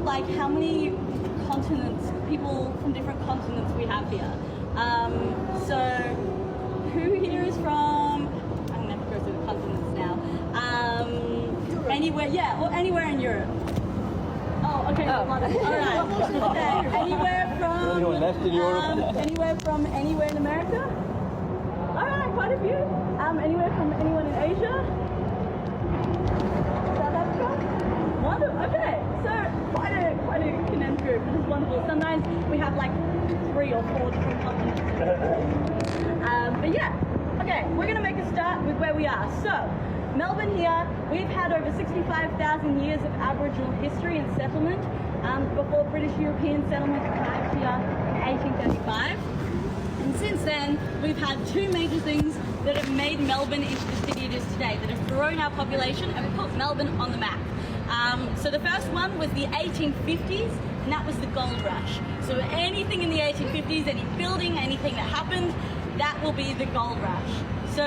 like how many continents, people from different continents we have here. So who here is from, I'm gonna have to go through the continents now. Anywhere, yeah, or anywhere in Europe. Oh, okay. All right. Okay. Anywhere from anyone left in Europe? Anywhere in America? All right, quite a few. Anywhere from anyone in Asia? South Africa? Wonderful. Okay, so quite a condensed group, which is wonderful. Sometimes we have like 3 or 4 different continents. But yeah, okay, we're gonna make a start with where we are. So, Melbourne here, we've had over 65,000 years of Aboriginal history and settlement before British European settlement arrived here in 1835. And since then, we've had 2 major things that have made Melbourne into the city it is today, that have grown our population and put Melbourne on the map. So the first one was the 1850s, and that was the gold rush. So anything in the 1850s, any building, anything that happened, that will be the gold rush. So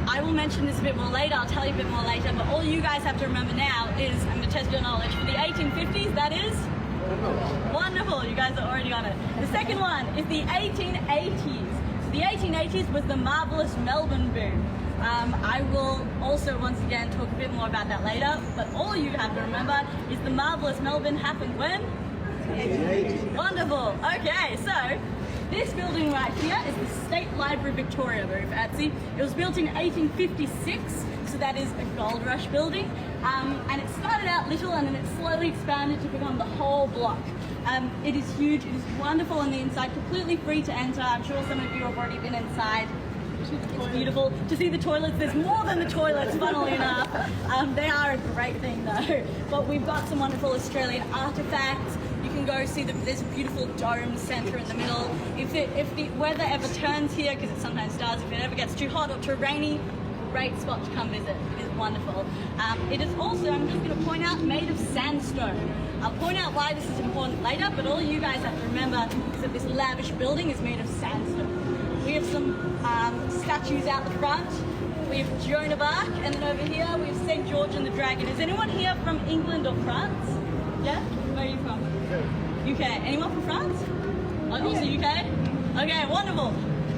I will mention this a bit more later, I'll tell you a bit more later, but all you guys have to remember now is, I'm going to test your knowledge, for the 1850s, that is? Wonderful, you guys are already on it. The second one is the 1880s. So the 1880s was the marvellous Melbourne boom. I will also once again talk a bit more about that later, but all you have to remember is the marvellous Melbourne happened when? 1880s. Wonderful, okay, so this building right here is the State Library Victoria, very fancy. It was built in 1856, so that is a gold rush building. And it started out little and then it slowly expanded to become the whole block. It is huge, it is wonderful on the inside, completely free to enter. I'm sure some of you have already been inside. It's beautiful to see the toilets. There's more than the toilets, funnily enough. They are a great thing though. But we've got some wonderful Australian artifacts. You can go see there's a beautiful dome centre in the middle. If the weather ever turns here, because it sometimes does, if it ever gets too hot or too rainy, great spot to come visit. It is wonderful. It is also, I'm just going to point out, made of sandstone. I'll point out why this is important later, but all you guys have to remember is that this lavish building is made of sandstone. We have some statues out the front. We have Joan of Arc, and then over here we have St. George and the Dragon. Is anyone here from England or France? Yeah? Where are you from? UK. Anyone from France? Also UK? Okay, wonderful.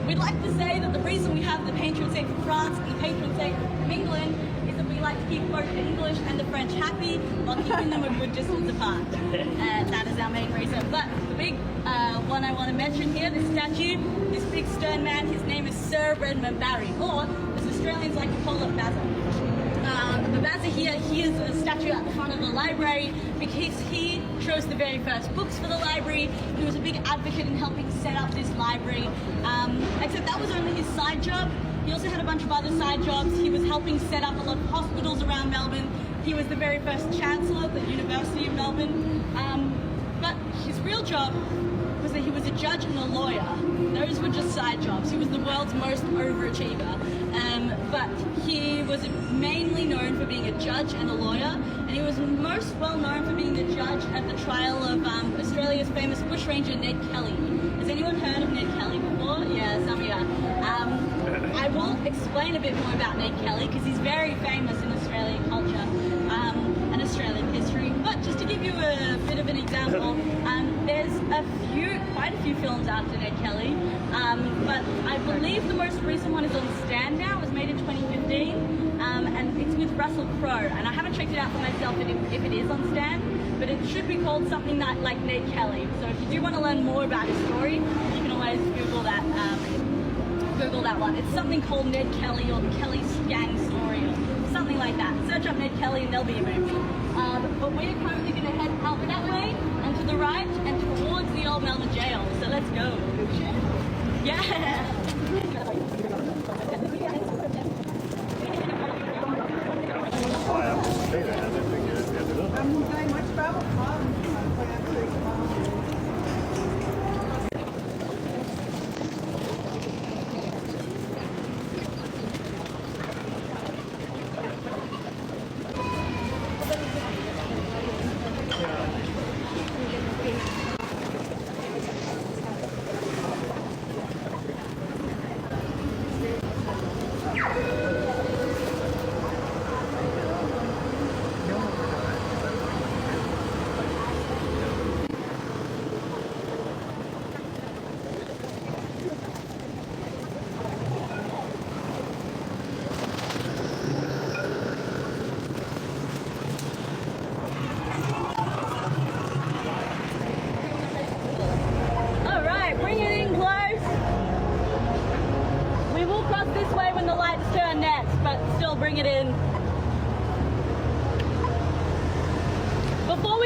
We'd like to say that the reason we have the patron saint from France and the patron saint from England is that we like to keep both the English and the French happy while keeping them a good distance apart. That is our main reason. But the big one I want to mention here, this statue, this big stern man, his name is Sir Redmond Barry, or as Australians like to call it, Bazza. The Bazza here, he is a statue at the front of the library because he chose the very first books for the library. He was a big advocate in helping set up this library, except that was only his side job. He also had a bunch of other side jobs. He was helping set up a lot of hospitals around Melbourne. He was the very first chancellor at the University of Melbourne. But his real job was that he was a judge and a lawyer. Those were just side jobs. He was the world's most overachiever. But he was mainly known for being a judge and a lawyer, and he was most well known for being the judge at the trial of Australia's famous bushranger Ned Kelly. Has anyone heard of Ned Kelly before? Yeah, some of you. I will explain a bit more about Ned Kelly because he's very famous in Australian culture and Australian history. But just to give you a bit of an example, there's quite a few films after Ned Kelly, but I believe the most recent one is on Stand now. It was made in 2015, and it's with Russell Crowe. And I haven't checked it out for myself if it is on Stand, but it should be called something like Ned Kelly. So if you do want to learn more about his story, you can always Google that. Google that one. It's something called Ned Kelly or the Kelly Gang story or something like that. Search up Ned Kelly and there'll be a movie. But we're currently going to head out that way and to the right and towards the old Melbourne jail. So let's go. Yeah.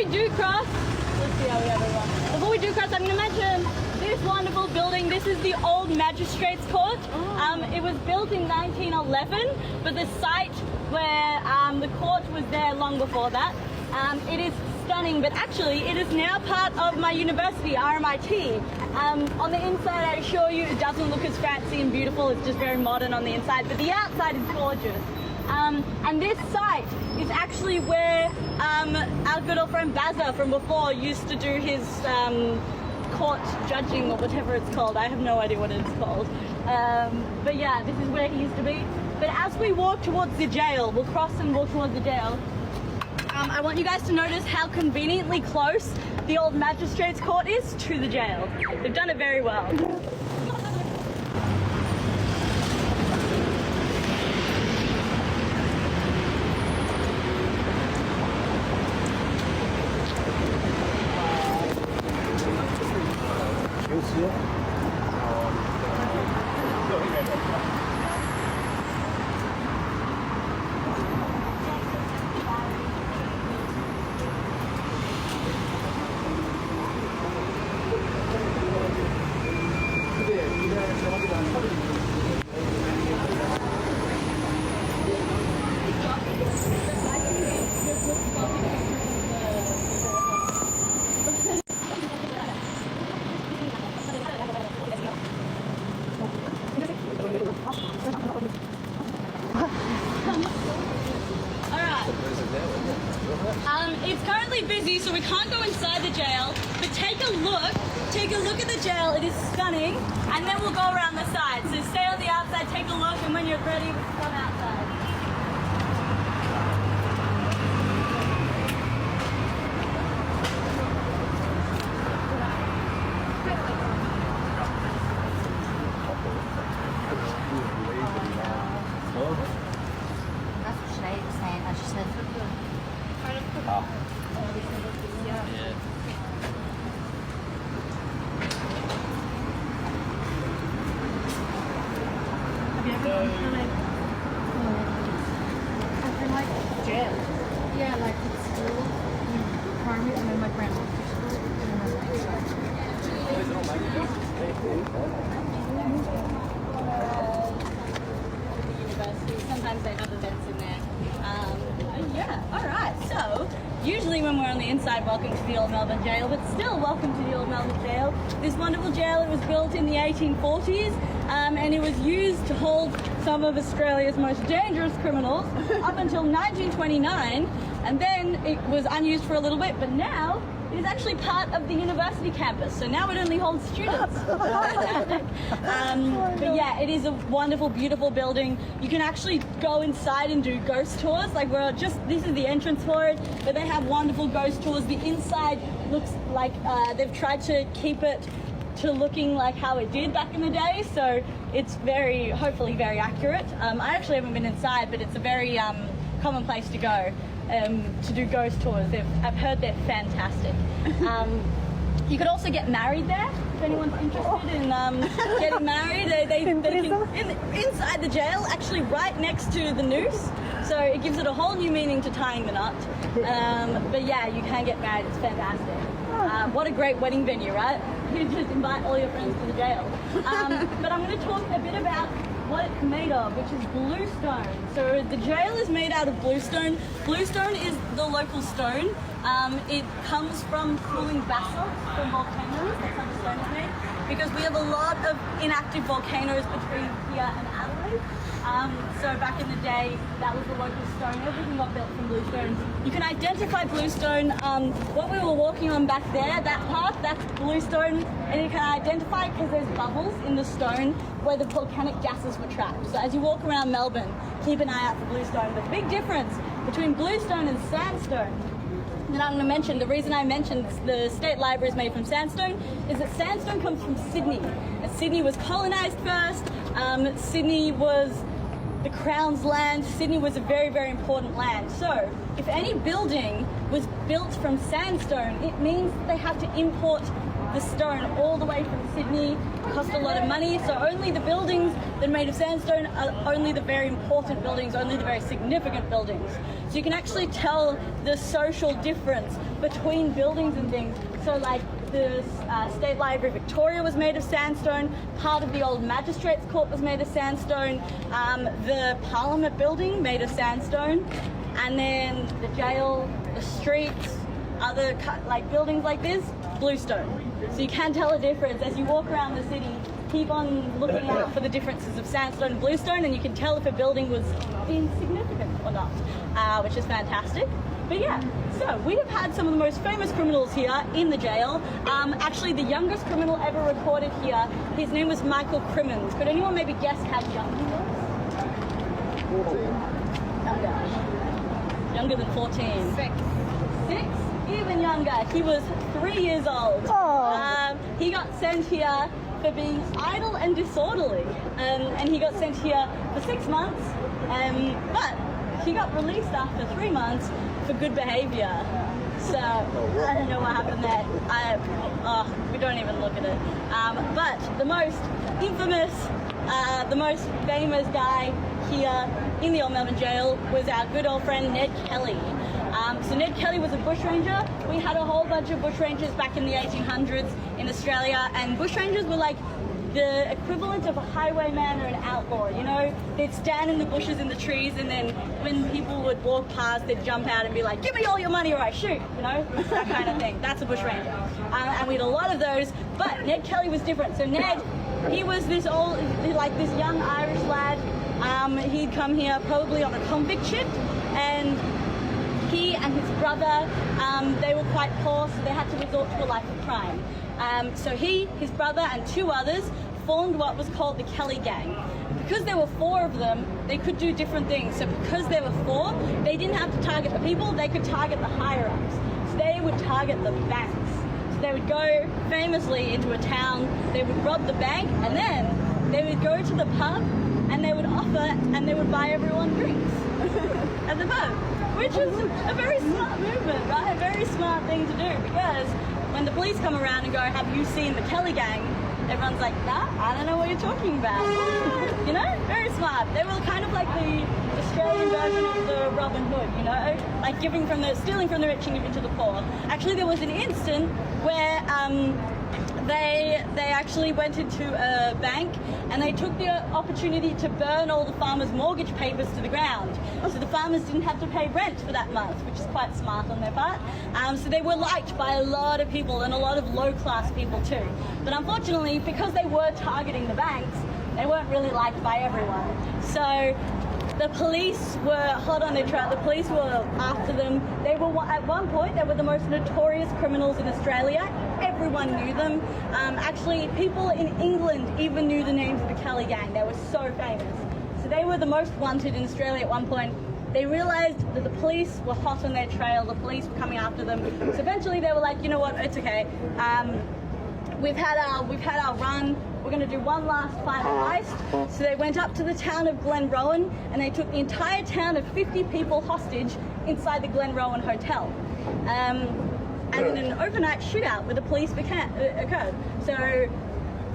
we do cross, let's see how we have everyone. Before we do cross, I'm going to mention this wonderful building. This is the old Magistrates Court. It was built in 1911, but the site where the court was there long before that. It is stunning, but actually it is now part of my university, RMIT. On the inside, I assure you, it doesn't look as fancy and beautiful. It's just very modern on the inside, but the outside is gorgeous. And this site is actually where our good old friend Bazza from before used to do his court judging or whatever it's called. I have no idea what it's called. But yeah, this is where he used to be. But as we walk towards the jail, we'll cross and walk towards the jail. I want you guys to notice how conveniently close the old Magistrates Court is to the jail. They've done it very well. It's currently busy, so we can't go inside the jail, but take a look at the jail. It is stunning, and then we'll go around the side. So stay on the outside, take a look, and when you're ready, we can come outside. Yeah, like school, primary, and then my grandma's school, and then university. Sometimes they have events in there. Yeah, alright, so usually when we're on the inside, welcome to the old Melbourne jail, but still welcome to the old Melbourne jail. This wonderful jail, it was built in the 1840s, and it was used to hold some of Australia's most dangerous criminals up until 1929, and then it was unused for a little bit, but now it is actually part of the university campus, so now it only holds students. Fantastic. But yeah, it is a wonderful, beautiful building. You can actually go inside and do ghost tours. Like this is the entrance for it, but they have wonderful ghost tours. The inside looks like they've tried to keep it to looking like how it did back in the day, so it's hopefully very accurate. I actually haven't been inside, but it's a very common place to go to do ghost tours. I've heard they're fantastic. You could also get married there if anyone's interested in getting married. They can, inside the jail, actually right next to the noose, so it gives it a whole new meaning to tying the knot. But yeah, you can get married. It's fantastic. What a great wedding venue, right? You just invite all your friends to the jail. But I'm going to talk a bit about what it's made of, which is bluestone. So the jail is made out of bluestone. Bluestone is the local stone. It comes from cooling basalt from volcanoes. That's how the stone is made. Because we have a lot of inactive volcanoes between here and Adelaide. So back in the day, that was the local stone. Everything got built from bluestone. You can identify bluestone. What we were walking on back there, that path, that's bluestone, and you can identify it because there's bubbles in the stone where the volcanic gases were trapped. So as you walk around Melbourne, keep an eye out for bluestone. The big difference between bluestone and sandstone, and I'm going to mention, the reason I mentioned the State Library is made from sandstone is that sandstone comes from Sydney. And Sydney was colonised first. Sydney was the Crown's land. Sydney was a very, very important land. So if any building was built from sandstone, it means they have to import the stone all the way from Sydney. It cost a lot of money, so only the buildings that are made of sandstone are only the very important buildings, only the very significant buildings. So you can actually tell the social difference between buildings and things. So like the State Library Victoria was made of sandstone, part of the old Magistrates Court was made of sandstone, the Parliament building made of sandstone, and then the jail, the streets, other like buildings like this, bluestone. So you can tell a difference as you walk around the city. Keep on looking out for the differences of sandstone and bluestone, and you can tell if a building was insignificant or not, which is fantastic. But yeah, so we have had some of the most famous criminals here in the jail. Actually, the youngest criminal ever recorded here, his name was Michael Crimmins. Could anyone maybe guess how young he was? 14. Oh gosh. Younger than 14. 6. 6? Even younger. He was 3 years old. He got sent here for being idle and disorderly. And he got sent here for 6 months. But he got released after 3 months for good behaviour. So I don't know what happened there. We don't even look at it. But the most infamous, the most famous guy here in the old Melbourne jail was our good old friend Ned Kelly. So Ned Kelly was a bushranger. We had a whole bunch of bushrangers back in the 1800s in Australia, and bushrangers were like the equivalent of a highwayman or an outlaw, you know? They'd stand in the bushes in the trees, and then when people would walk past, they'd jump out and be like, give me all your money or I shoot, you know? That kind of thing. That's a bushranger. And we had a lot of those, but Ned Kelly was different. So Ned, he was this old, like this young Irish lad. He'd come here probably on a convict ship, and he and his brother, they were quite poor, so they had to resort to a life of crime. So he, his brother, and 2 others formed what was called the Kelly Gang. Because there were 4 of them, they could do different things. So because there were 4, they didn't have to target the people, they could target the higher-ups. So they would target the banks. So they would go famously into a town, they would rob the bank, and then they would go to the pub, and they would offer, and they would buy everyone drinks at the pub. Which is a very smart movement, right? A very smart thing to do, because when the police come around and go, have you seen the Kelly Gang? Everyone's like, nah, I don't know what you're talking about. You know? Very smart. They were kind of like the Australian version of the Robin Hood, you know? Like stealing from the rich and giving to the poor. Actually, there was an instant where they actually went into a bank and they took the opportunity to burn all the farmers' mortgage papers to the ground. So the farmers didn't have to pay rent for that month, which is quite smart on their part. So they were liked by a lot of people, and a lot of low-class people too. But unfortunately, because they were targeting the banks, they weren't really liked by everyone. So the police were hot on their trail. The police were after them. They were, at one point, they were the most notorious criminals in Australia. Everyone knew them. Actually, people in England even knew the names of the Kelly Gang. They were so famous. So they were the most wanted in Australia at one point. They realised that the police were hot on their trail. The police were coming after them. So eventually they were like, you know what, it's okay. We've had our run. We're going to do one last final heist. So they went up to the town of Glenrowan, and they took the entire town of 50 people hostage inside the Glenrowan Hotel. And then an overnight shootout with the police occurred. So,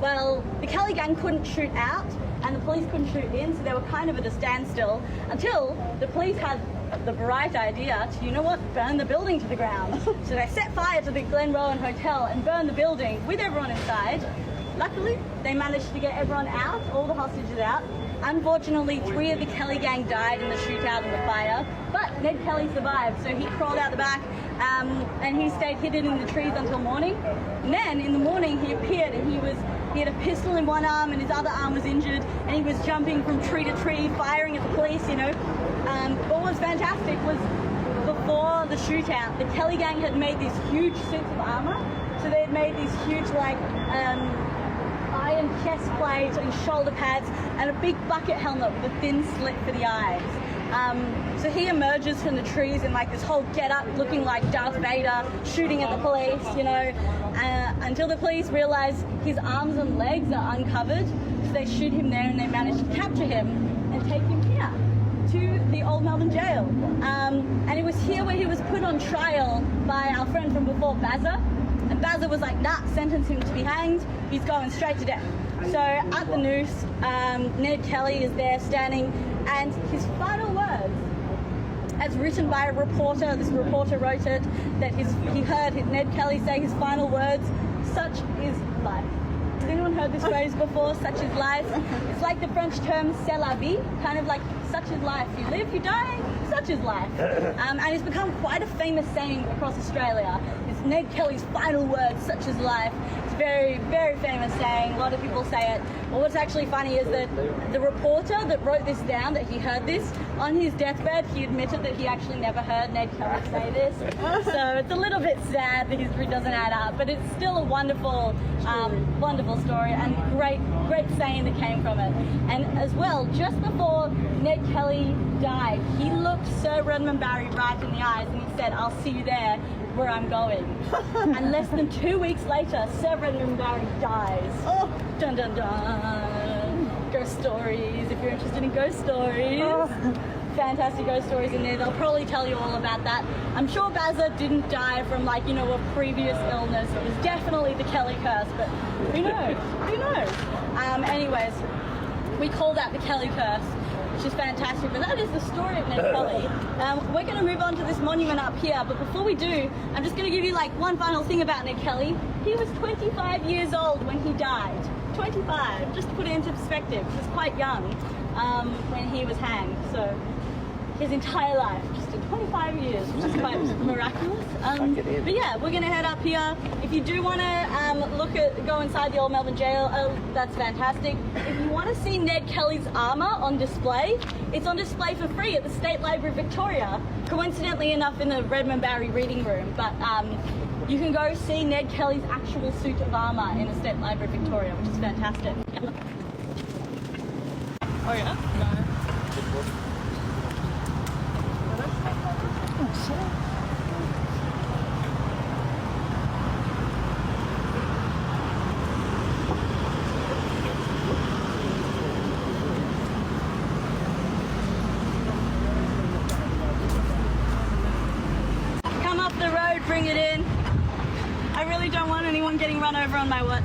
well, the Kelly Gang couldn't shoot out, and the police couldn't shoot in, so they were kind of at a standstill until the police had the bright idea to, you know what, burn the building to the ground. So they set fire to the Glenrowan Hotel and burned the building with everyone inside. Luckily, they managed to get everyone out, all the hostages out. Unfortunately, 3 of the Kelly Gang died in the shootout and the fire, but Ned Kelly survived, so he crawled out the back and he stayed hidden in the trees until morning. And then in the morning he appeared, and he had a pistol in one arm and his other arm was injured, and he was jumping from tree to tree, firing at the police, you know. But what was fantastic was before the shootout, the Kelly Gang had made these huge suits of armour. So they had made these huge iron chest plate and shoulder pads and a big bucket helmet with a thin slit for the eyes. So he emerges from the trees in like this whole get-up looking like Darth Vader, shooting at the police, you know, until the police realise his arms and legs are uncovered. So they shoot him there, and they manage to capture him and take him here to the old Melbourne jail. And it was here where he was put on trial by our friend from before, Bazza. And Bazza was like, nah, sentence him to be hanged. He's going straight to death. So at the noose, Ned Kelly is there standing, and his final words, as written by a reporter, this reporter wrote it, that he heard Ned Kelly say his final words, "Such is life." Has anyone heard this phrase before? Such is life. It's like the French term "c'est la vie," kind of like such is life. You live, you die, such is life. And it's become quite a famous saying across Australia. It's Ned Kelly's final words, such is life. It's a very, very famous saying. A lot of people say it. But what's actually funny is that the reporter that wrote this down, that he heard this, on his deathbed, he admitted that he actually never heard Ned Kelly say this. So it's a little bit sad, the history doesn't add up, but it's still a wonderful, wonderful story, and great saying that came from it. And as well, just before Ned Kelly died, he looked Sir Redmond Barry right in the eyes and he said, "I'll see you there where I'm going." And less than 2 weeks later, Sir Redmond Barry dies. Oh, dun dun dun. Ghost stories, if you're interested in ghost stories. Fantastic ghost stories in there. They'll probably tell you all about that. I'm sure Bazza didn't die from, like, you know, a previous illness. It was definitely the Kelly curse, but who knows? Who knows? Anyways, we call that the Kelly curse, which is fantastic. But that is the story of Ned Kelly. We're going to move on to this monument up here, but before we do, I'm just going to give you like one final thing about Ned Kelly. He was 25 years old when he died. 25, just to put it into perspective. He was quite young when he was hanged. So his entire life, just in 25 years, which is quite miraculous. But yeah, we're gonna head up here. If you do want to go inside the old Melbourne jail, that's fantastic. If you want to see Ned Kelly's armour on display, it's on display for free at the State Library Victoria. Coincidentally enough, in the Redmond Barry reading room. But you can go see Ned Kelly's actual suit of armour in the State Library Victoria, which is fantastic. Oh yeah? No. Come up the road, bring it in. I really don't want anyone getting run over on my watch.